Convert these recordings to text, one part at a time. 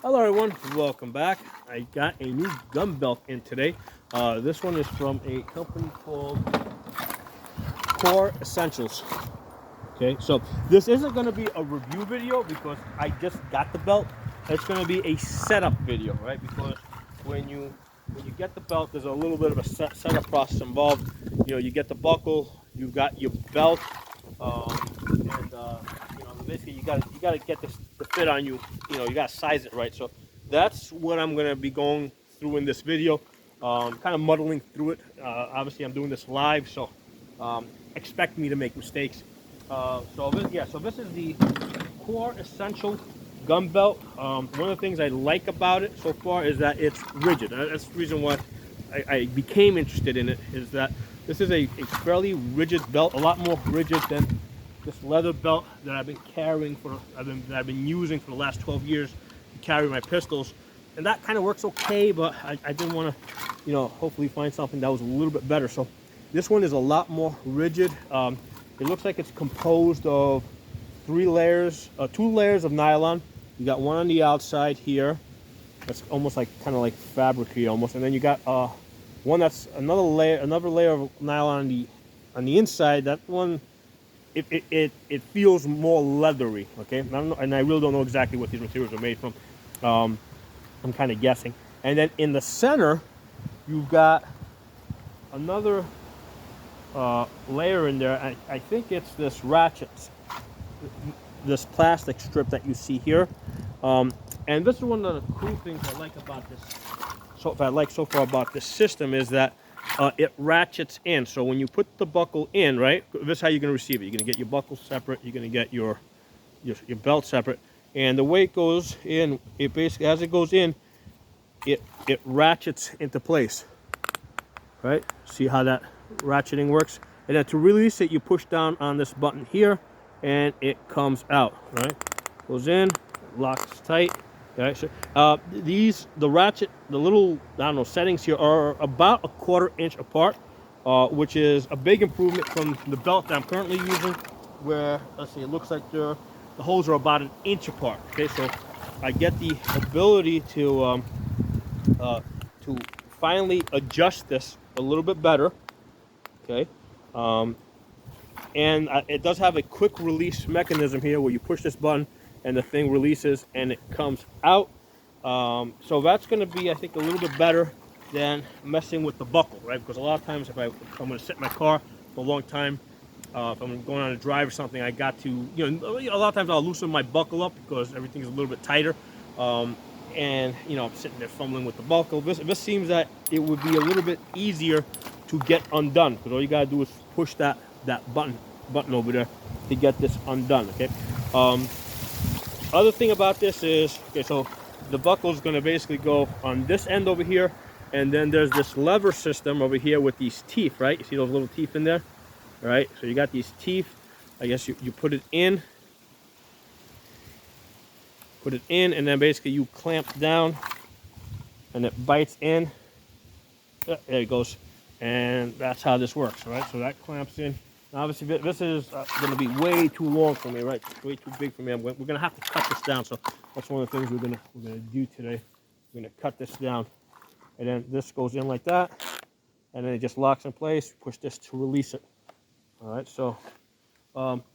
Hello everyone, welcome back. I got a new gun belt in today. This one is from a company called Core Essentials. Okay, so this isn't going to be a review video because I just got the belt. It's going to be a setup video, right? Because when you get the belt, there's a little bit of a setup process involved. You know, you get the buckle, you've got your belt, and basically you got to get this to fit on you. You know, you got to size it right. So that's what I'm going to be going through in this video. Kind of muddling through it. Obviously, I'm doing this live, so expect me to make mistakes. So this is the Core Essential gun belt. One of the things I like about it so far is that it's rigid. That's the reason why I became interested in it, is that this is a fairly rigid belt, a lot more rigid than this leather belt that I've been carrying that I've been using for the last 12 years to carry my pistols. And that kind of works okay, but I didn't want to, hopefully find something that was a little bit better. So this one is a lot more rigid. It looks like it's composed of two layers of nylon. You got one on the outside here. That's almost like kind of like fabric here almost, and then you got one that's another layer of nylon on the inside. That one, it feels more leathery. Okay, I don't know, and I really don't know exactly what these materials are made from. I'm kind of guessing. And then in the center, you've got another layer in there. I think it's this ratchet, this plastic strip that you see here. And this is one of the cool things I like about this. So far about this system is that it ratchets in. So when you put the buckle in, right, this is how you're going to receive it. You're going to get your buckle separate. You're going to get your belt separate. And the way it goes in, it basically, as it goes in, it ratchets into place. Right? See how that ratcheting works? And then to release it, you push down on this button here, and it comes out. Right? Goes in, locks tight. Okay, so the ratchet, the little, settings here are about a 1/4 inch apart, which is a big improvement from the belt that I'm currently using, where, let's see, it looks like the holes are about 1 inch apart. Okay, so I get the ability to finally adjust this a little bit better. Okay, and it does have a quick release mechanism here where you push this button and the thing releases and it comes out. So that's going to be, I think, a little bit better than messing with the buckle, right? Because a lot of times if I'm going to sit in my car for a long time, if I'm going on a drive or something, I got to, a lot of times I'll loosen my buckle up because everything's a little bit tighter. And I'm sitting there fumbling with the buckle. This seems that it would be a little bit easier to get undone, because all you gotta do is push that button over there to get this undone. Okay. Other thing about this is, okay, so the buckle is going to basically go on this end over here, and then there's this lever system over here with these teeth, right? You see those little teeth in there? All right, so you got these teeth. I guess you put it in, and then basically you clamp down, and it bites in. There it goes, and that's how this works, right? So that clamps in. Obviously, this is going to be way too long for me, right? Way too big for me. We're going to have to cut this down. So that's one of the things we're going to do today. We're going to cut this down, and then this goes in like that, and then it just locks in place. Push this to release it. All right. So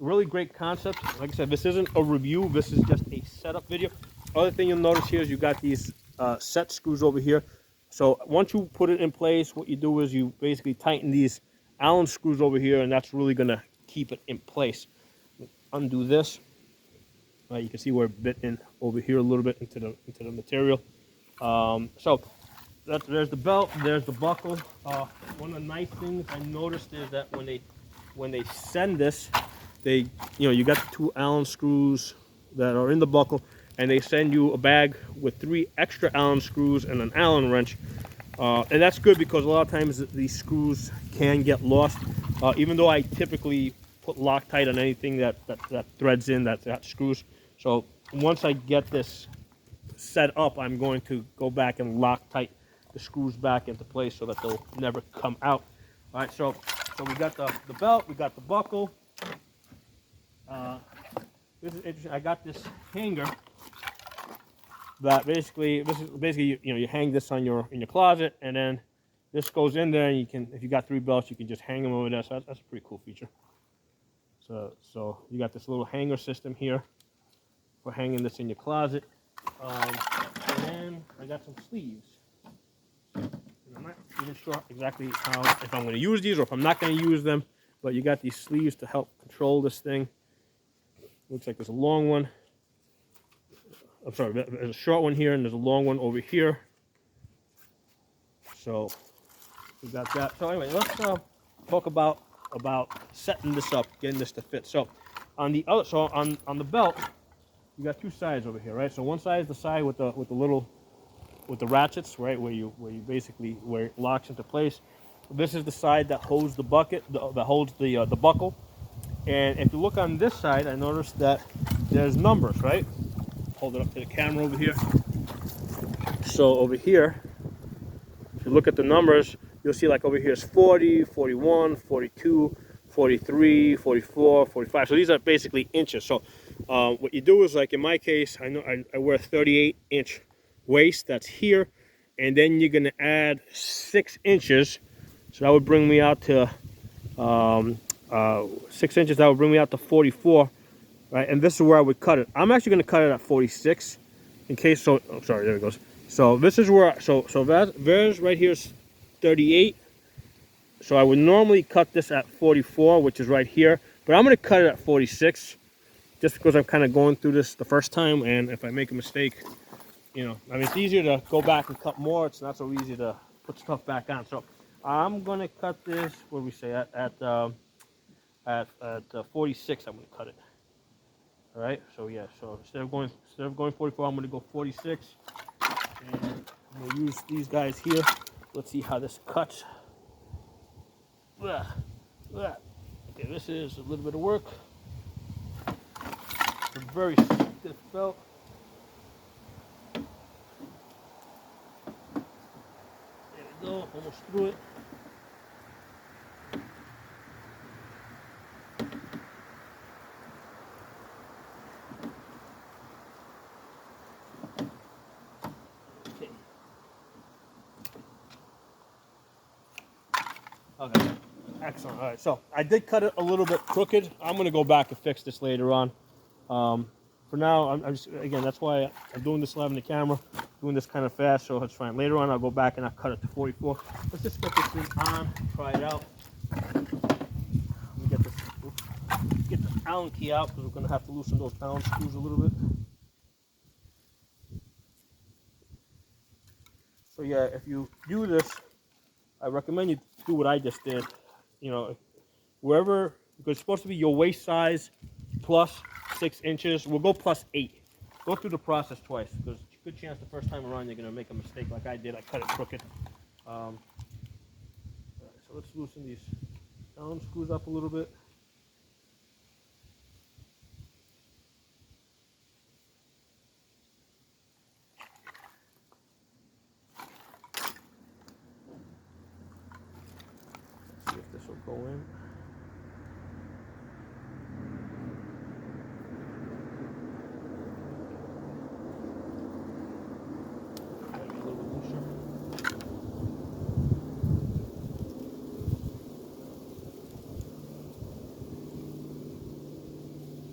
really great concept. Like I said, this isn't a review. This is just a setup video. Other thing you'll notice here is you got these set screws over here. So once you put it in place, what you do is you basically tighten these Allen screws over here, and that's really going to keep it in place. Undo this. You can see where it bit in over here a little bit into the material. So there's the belt, there's the buckle. One of the nice things I noticed is that when they send this, you got the 2 Allen screws that are in the buckle, and they send you a bag with 3 extra Allen screws and an Allen wrench. And that's good because a lot of times these screws can get lost. Even though I typically put Loctite on anything that threads in, that screws. So once I get this set up, I'm going to go back and Loctite the screws back into place so that they'll never come out. All right, so we got the belt, we got the buckle. This is interesting. I got this hanger that basically, this is basically, you hang this on in your closet, and then this goes in there, and you can, if you got 3 belts, you can just hang them over there. So that's a pretty cool feature. So you got this little hanger system here for hanging this in your closet. And then I got some sleeves. And I'm not even sure exactly if I'm going to use these or if I'm not going to use them, but you got these sleeves to help control this thing. Looks like there's a long one. I'm sorry, there's a short one here and there's a long one over here. So we got that. So anyway, let's talk about setting this up, getting this to fit. So on the other, on the belt, you got 2 sides over here, right? So one side is the side with the ratchets, right, where you basically where it locks into place. This is the side that holds the bucket, that holds the buckle. And if you look on this side, I noticed that there's numbers, right? Hold it up to the camera over here. So over here, if you look at the numbers, you'll see like over here is 40, 41, 42, 43, 44, 45. So these are basically inches. So what you do is, like in my case, I know I wear a 38-inch waist, that's here, and then you're going to add 6 inches. So that would bring me out to 6 inches. That would bring me out to 44, right? And this is where I would cut it. I'm actually going to cut it at 46 in case. So, oh, sorry, there it goes. So this is where, so theirs right here is 38. So I would normally cut this at 44, which is right here, but I'm going to cut it at 46 just because I'm kind of going through this the first time, and if I make a mistake, I mean, it's easier to go back and cut more. It's not so easy to put stuff back on. So I'm going to cut this, what do we say, at 46, I'm going to cut it. All right, so yeah, so instead of going 44, I'm going to go 46. And I'm going to use these guys here. Let's see how this cuts. Okay, this is a little bit of work. It's a very stiff belt. There we go, almost through it. Okay, excellent. All right, so I did cut it a little bit crooked. I'm going to go back and fix this later on. For now, I'm just, again, that's why I'm doing this live on the camera, doing this kind of fast, so it's fine. Later on, I'll go back and I'll cut it to 44. Let's just get this thing on, try it out. Let me get this Allen key out because we're going to have to loosen those Allen screws a little bit. So yeah, if you do this, I recommend you do what I just did. Wherever, because it's supposed to be your waist size plus 6 inches. We'll go plus 8. Go through the process twice because it's a good chance the first time around you're going to make a mistake like I did. I cut it crooked. So let's loosen these Allen screws up a little bit. Let's see if this will go in.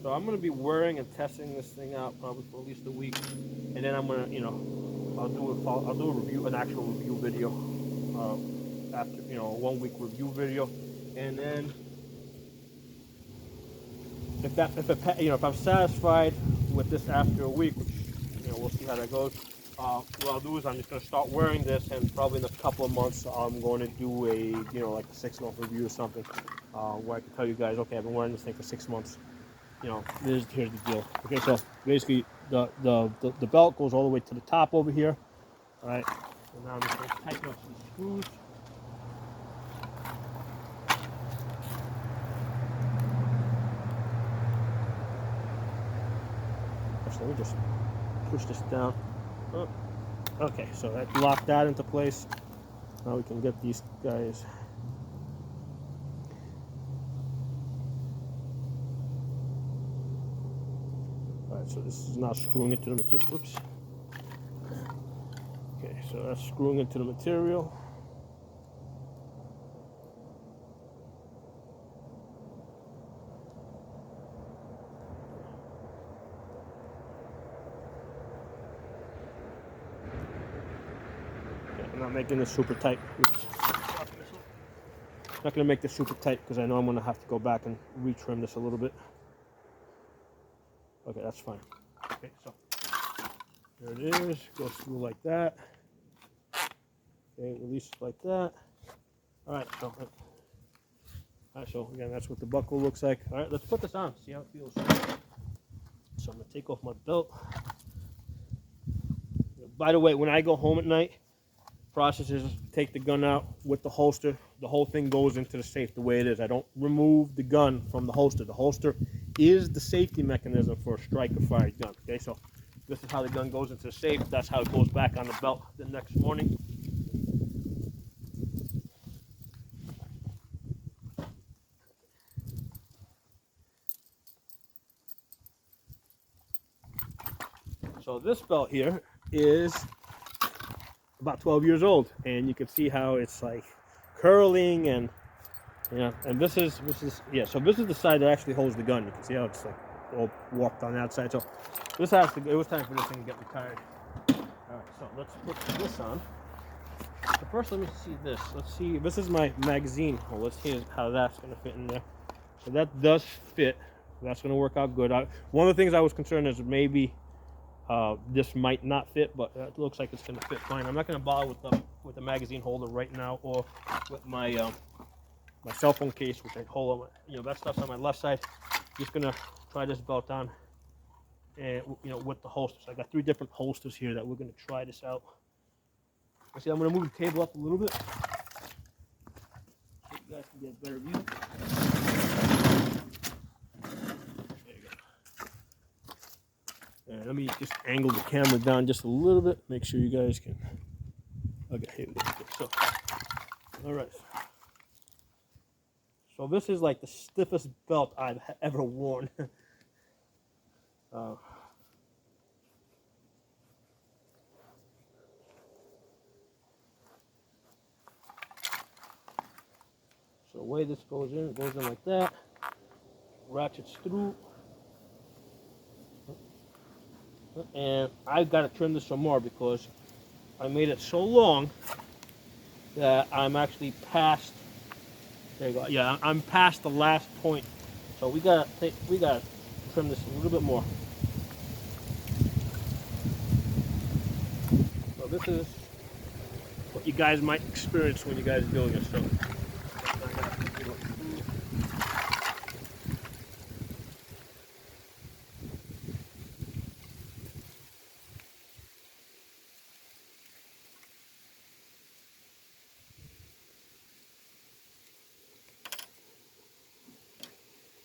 So I'm going to be wearing and testing this thing out probably for at least a week, and then I'm going to, I'll do a review, an actual review video after, a 1 week review video, and then if I'm satisfied with this after a week, which we'll see how that goes. What I'll do is I'm just going to start wearing this, and probably in a couple of months I'm going to do a like a 6-month review or something, where I can tell you guys, okay, I've been wearing this thing for 6 months. Here's the deal. Okay, so basically the belt goes all the way to the top over here. All right, so now I'm just going to tighten up some screws. Actually, let me just push this down. Oh, okay, so that locked that into place. Now we can get these guys. So this is now screwing into the material. Oops. so that's screwing into the material. I'm not making this super tight. Oops. Not going to make this super tight because I know I'm going to have to go back and retrim this a little bit. Okay, that's fine. Okay, so there it is. Goes through like that. Okay, release it like that. All right, so again, that's what the buckle looks like. All right, let's put this on. See how it feels. So I'm going to take off my belt. By the way, when I go home at night, process is take the gun out with the holster. The whole thing goes into the safe the way it is. I don't remove the gun from the holster. The holster is the safety mechanism for a striker-fired gun. Okay, so this is how the gun goes into the safe. That's how it goes back on the belt the next morning. So this belt here is about 12 years old, and you can see how it's like curling, and and this is so this is the side that actually holds the gun. You can see how it's like all warped on that side. So this has to, it was time for this thing to get retired. All right, so let's put this on. So first, let me see this. Let's see, this is my magazine hole. Let's see how that's going to fit in there. So that does fit. That's going to work out good. One of the things I was concerned is maybe this might not fit, but it looks like it's going to fit fine. I'm not going to bother with the magazine holder right now, or with my my cell phone case, which I hold on. That stuff's on my left side. Just going to try this belt on, and with the holsters. I got 3 different holsters here that we're going to try this out. See, I'm going to move the table up a little bit so you guys can get a better view. There you go. And let me just angle the camera down just a little bit. Make sure you guys can. Okay, here we go. Okay, so, all right. So this is like the stiffest belt I've ever worn. So the way this goes in, it goes in like that. Ratchets through. And I've got to trim this some more because I made it so long that I'm actually past. There you go. Yeah, I'm past the last point. So we gotta trim this a little bit more. So this is what you guys might experience when you guys are doing this. So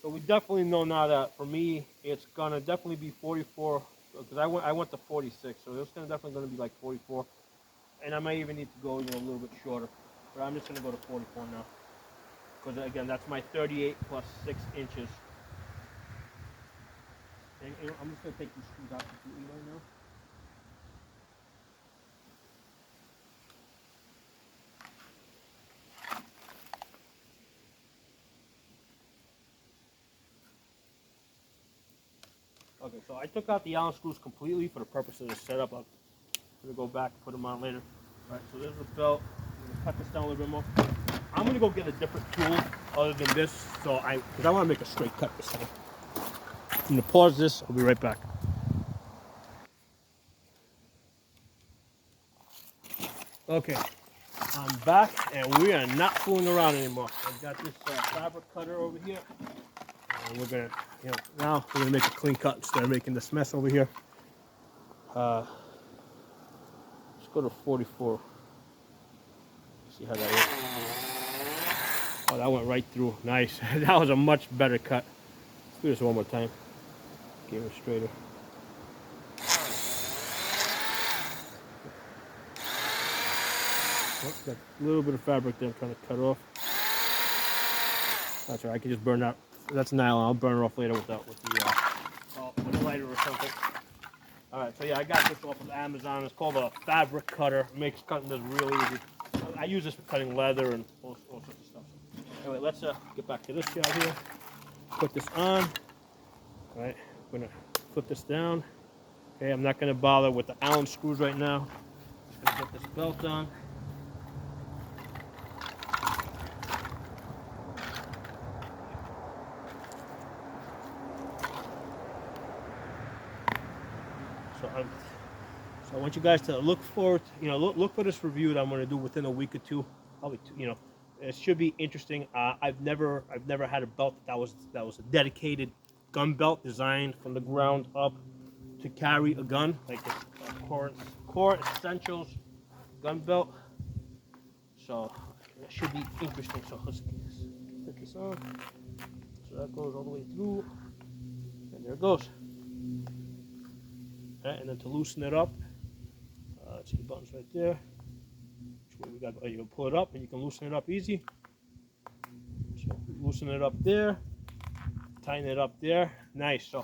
So we definitely know now that for me, it's gonna definitely be 44, because I went to 46, so it's definitely gonna be like 44, and I might even need to go a little bit shorter, but I'm just gonna go to 44 now, because again, that's my 38 plus 6 inches. And I'm just gonna take these screws out completely right now. Okay, so I took out the Allen screws completely for the purpose of the setup. I'm going to go back and put them on later. All right, so there's the belt. I'm going to cut this down a little bit more. I'm going to go get a different tool other than this, because I want to make a straight cut this time. I'm going to pause this. I'll be right back. Okay, I'm back, and we are not fooling around anymore. I've got this fabric cutter over here. And we're gonna, now we're gonna make a clean cut instead of making this mess over here. Let's go to 44. See how that is. Oh, that went right through. Nice. That was a much better cut. Let's do this one more time. Get it straighter. Oh, got a little bit of fabric there I'm trying to cut off. That's all right. I can just burn that. That's nylon. I'll burn it off later with the lighter or something. All Alright, so yeah, I got this off of Amazon. It's called a fabric cutter. It makes cutting this really easy. I use this for cutting leather and all sorts of stuff. Anyway, let's get back to this job here. Put this on. Alright, I'm going to flip this down. Okay, I'm not going to bother with the Allen screws right now. Just going to get this belt on. So I want you guys to look for, look for this review that I'm going to do within a week or two. Probably, it should be interesting. I've never had a belt that was a dedicated gun belt designed from the ground up to carry a gun, like this Core Essentials gun belt. So it should be interesting. So let's put this on. So that goes all the way through, and there it goes. Okay, and then to loosen it up, see the buttons right there. You can pull it up and you can loosen it up easy. So loosen it up there, tighten it up there. Nice. So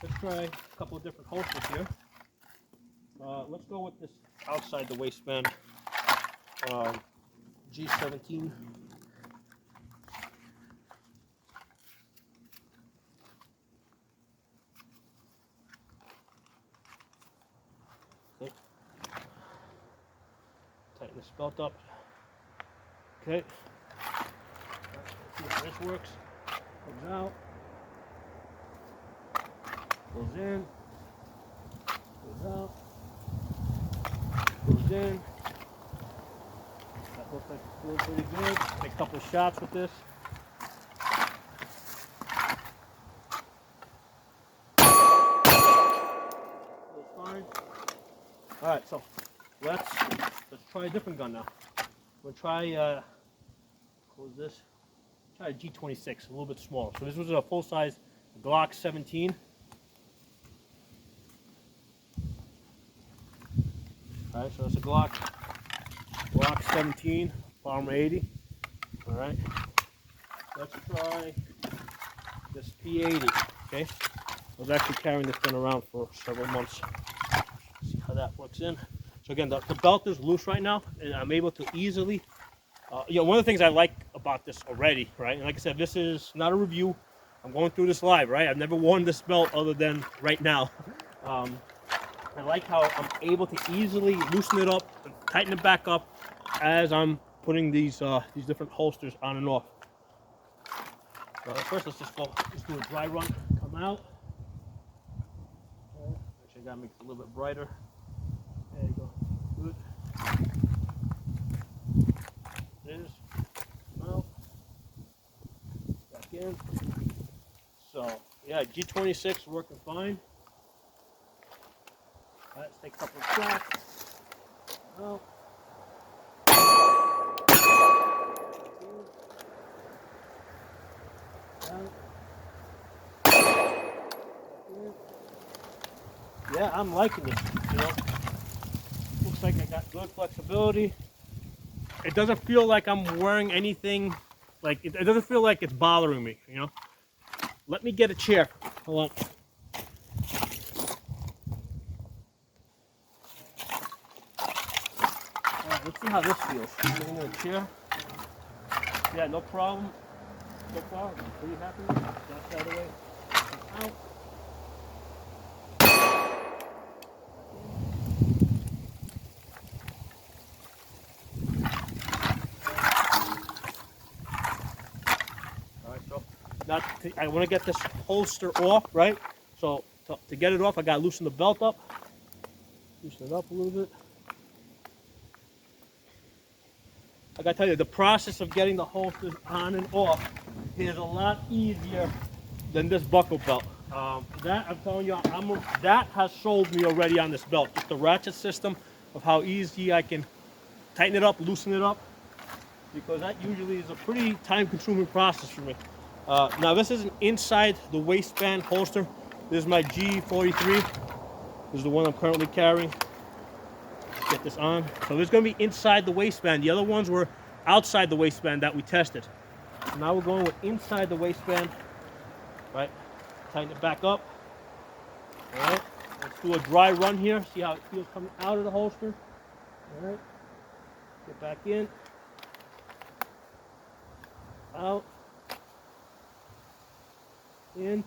let's try a couple of different holsters here. Let's go with this outside the waistband G17. Okay. Tighten this belt up. Okay. Let's see if this works. Comes out. Goes in. Goes out. Goes in. That looks like it's doing pretty good. Take a couple of shots with this. Feels fine. Alright, so let's try a different gun now. We'll try close this. Try a G26, a little bit smaller. So this was a full-size Glock 17. All right, so it's a Glock 17, Bomber 80. All right, let's try this P80. Okay, I was actually carrying this gun around for several months. See how that works in. So again, the belt is loose right now, and I'm able to easily. One of the things I like about this already, right? And like I said, this is not a review. I'm going through this live, right? I've never worn this belt other than right now. I like how I'm able to easily loosen it up and tighten it back up as I'm putting these different holsters on and off. So first, let's just do a dry run. Come out. Okay. Actually, I gotta make it a little bit brighter. There you go. Good. There's out. Back in. So yeah, G26 working fine. All right, let's take a couple of shots. Out. Out. Yeah, I'm liking this. Looks like I got good flexibility. It doesn't feel like I'm wearing anything. Like it doesn't feel like it's bothering me. Let me get a chair. Hold on. Let's see how this feels. Sitting in a chair. Yeah, no problem. No problem. I'm pretty happy with it. That side away. Out. Alright, so now I want to get this holster off, right? So to get it off, I got to loosen the belt up. Loosen it up a little bit. I gotta tell you, the process of getting the holsters on and off is a lot easier than this buckle belt. That, I'm telling you, that has sold me already on this belt. Just the ratchet system of how easy I can tighten it up, loosen it up, because that usually is a pretty time-consuming process for me. Now, this is an inside the waistband holster. This is my G43. This is the one I'm currently carrying. Get this on. So this is going to be inside the waistband. The other ones were outside the waistband that we tested. So now we're going with inside the waistband. Right? Tighten it back up. All right. Let's do a dry run here. See how it feels coming out of the holster. All right. Get back in. Out. In.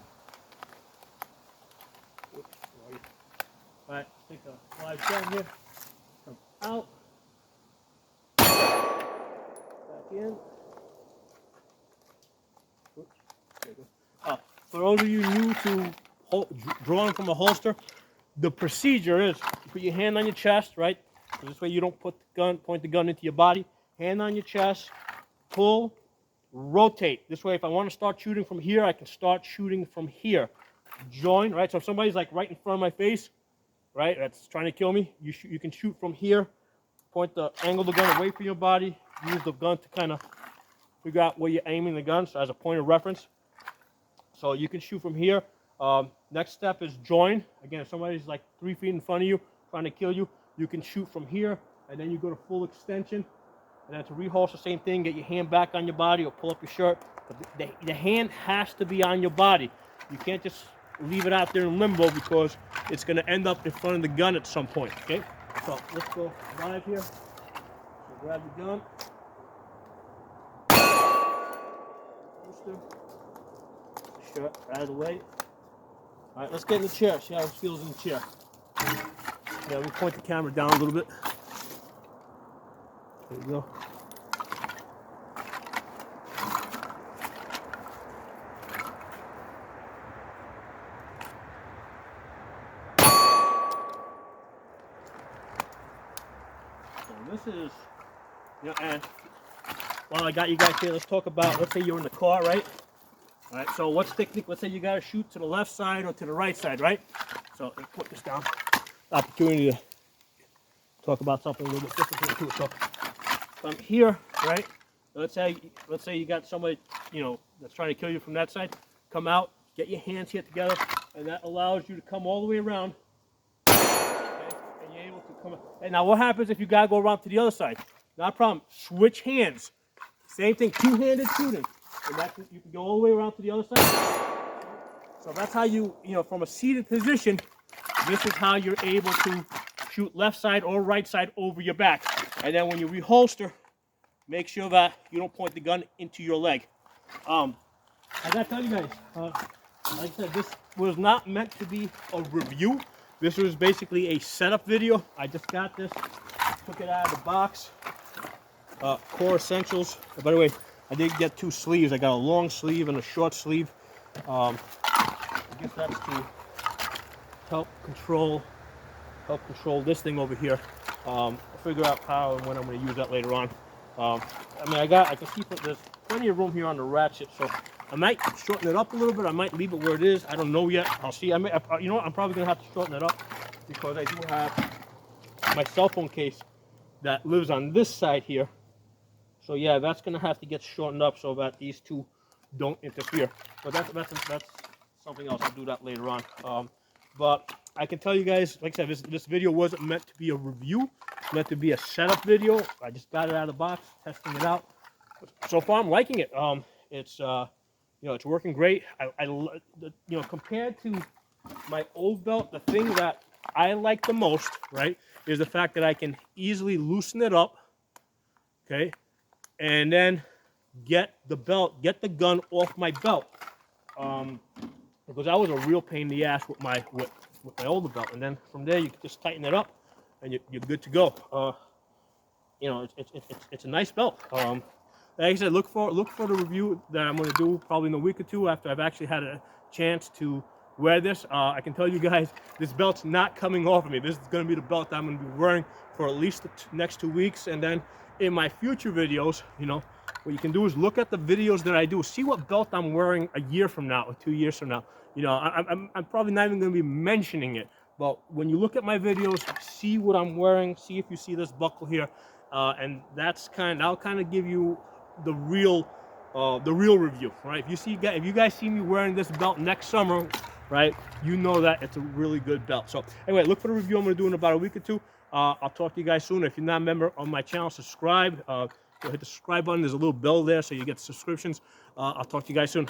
Oops, sorry. All right, take a slide down here. Come out. Back in. Oops. There you go. For those of you new to drawing from a holster, the procedure is you put your hand on your chest, right? So this way you don't point the gun into your body. Hand on your chest, pull, rotate. This way, if I want to start shooting from here, I can start shooting from here. Join, right? So if somebody's like right in front of my face, right, that's trying to kill me, you can shoot from here. Point the angle of the gun away from your body. Use the gun to kind of figure out where you're aiming the gun, so as a point of reference. So you can shoot from here. Next step is join. Again, if somebody's like 3 feet in front of you, trying to kill you, you can shoot from here, and then you go to full extension. And then to reholster, same thing, get your hand back on your body or pull up your shirt. But the hand has to be on your body. You can't just leave it out there in limbo because it's going to end up in front of the gun at some point, okay? So let's go live here. So grab the gun. Holster. Shirt out of the way. All right, let's get in the chair. See how it feels in the chair. Yeah, let me point the camera down a little bit. There you go. So this is, and while I got you guys here, let's talk about, let's say you're in the car, right? All right, so what's technique? Let's say you got to shoot to the left side or to the right side, right? So let's put this down. Opportunity to talk about something a little bit different here too. So from here, right? Let's say you got somebody, that's trying to kill you from that side. Come out, get your hands here together, and that allows you to come all the way around. Okay? And you're able to come out. And now what happens if you gotta go around to the other side? Not a problem. Switch hands. Same thing, two-handed shooting. And you can go all the way around to the other side. So that's how from a seated position, this is how you're able to shoot left side or right side over your back. And then when you reholster, make sure that you don't point the gun into your leg. I gotta tell you guys, like I said, this was not meant to be a review. This was basically a setup video. I just got this, took it out of the box. Core Essentials. By the way, I did get 2 sleeves. I got a long sleeve and a short sleeve. I guess that's to help control this thing over here. I'll figure out how and when I'm going to use that later on. I can see there's plenty of room here on the ratchet, so I might shorten it up a little bit. I might leave it where it is. I don't know yet. I'll see. I'm probably going to have to shorten it up because I do have my cell phone case that lives on this side here. So yeah, that's going to have to get shortened up so that these two don't interfere. But that's something else. I'll do that later on. But I can tell you guys, like I said, this video wasn't meant to be a review. It's meant to be a setup video. I just got it out of the box, testing it out. So far, I'm liking it. It's working great. Compared to my old belt, the thing that I like the most, right, is the fact that I can easily loosen it up, okay, and then get the gun off my belt. Because that was a real pain in the ass with my older belt, and then from there you can just tighten it up, and you're good to go. It's a nice belt. Like I said, look for the review that I'm going to do probably in a week or two after I've actually had a chance to wear this. I can tell you guys, this belt's not coming off of me. This is going to be the belt that I'm going to be wearing for at least the next 2 weeks, and then in my future videos, what you can do is look at the videos that I do, see what belt I'm wearing a year from now or 2 years from now. I'm probably not even going to be mentioning it, but when you look at my videos, see what I'm wearing, see if you see this buckle here, and I'll kind of give you the real review, right? If you guys see me wearing this belt next summer, right, you know that it's a really good belt. So anyway, look for the review I'm going to do in about a week or two. I'll talk to you guys soon. If you're not a member on my channel, subscribe. Go hit the subscribe button. There's a little bell there so you get the subscriptions. I'll talk to you guys soon.